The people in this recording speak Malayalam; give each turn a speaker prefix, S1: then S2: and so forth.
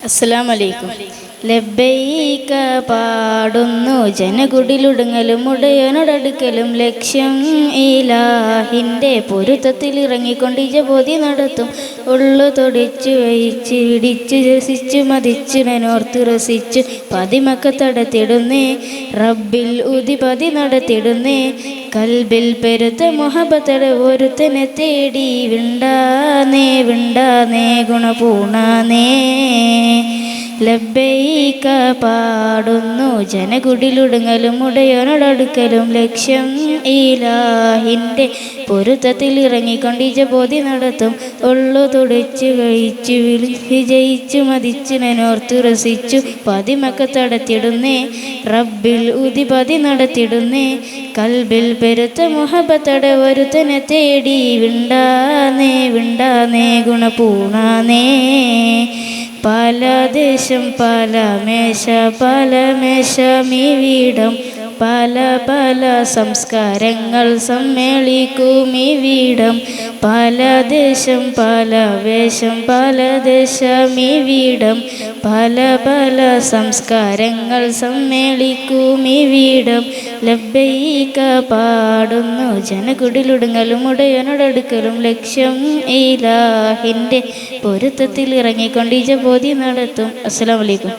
S1: അസ്സലാമലൈക്കും. ലബ്ബൈക പാടുന്നു ജനകുടിലുടുങ്ങലും ഉടയനോടടുക്കലും ലക്ഷ്യം ഇലാഹിൻ്റെ പൊരുത്തത്തിൽ ഇറങ്ങിക്കൊണ്ട് ഇജബോധി നടത്തും. ഉള്ളു തൊടിച്ചു വഹിച്ച് ഇടിച്ചു രസിച്ചു മതിച്ചു മെനോർത്ത് രസിച്ചു പതിമക്ക തടത്തിടുന്നേ റബ്ബിൽ ഉതി പതി നടത്തിടുന്നേ കൽബിൽ പെരുത്ത മുഹബത്തട ഒരുത്തനെ തേടി വിണ്ടാനേ ഗുണപൂണാനേ. ലബ്ബൈക പാടുന്നു ജനകുടിലുടുങ്ങലും ഉടയനോടടുക്കലും ലക്ഷ്യം ഇലാഹിൻ്റെ പൊരുത്തത്തിൽ ഇറങ്ങിക്കൊണ്ട് ഇജബോധി നടത്തും. ഉള്ളു തുടിച്ചു കഴിച്ചു വിജയിച്ചു മതിച്ചു നെനോർത്തു രസിച്ചു പതിമക്ക തടത്തിടുന്നേ റബ്ബിൽ ഉതി പതി നടത്തിടുന്നേ കൽബിൽ പെരുത്ത മുഹബത്തട ഒരുത്തനെ തേടി വിണ്ടാനേ ഗുണപൂണാനേ. പല ദേശം പല മേശമീവിടം പല പല സംസ്കാരങ്ങൾ സമ്മേളിക്കുമിവിടം. പല ദേശം പല വേഷം പല ദേശമീവിടം പല പല സംസ്കാരങ്ങൾ സമ്മേളിക്കുമിവിടം. ലബ്ബൈക പാടുന്നു ജനകുടിലുടുങ്ങലും ഉടയനോടടുക്കലും ലക്ഷ്യം ഇലാഹിൻ്റെ പൊരുത്തത്തിൽ ഇറങ്ങിക്കൊണ്ട് ഇജബോധി നടത്തും. അസ്സലാമു അലൈക്കും.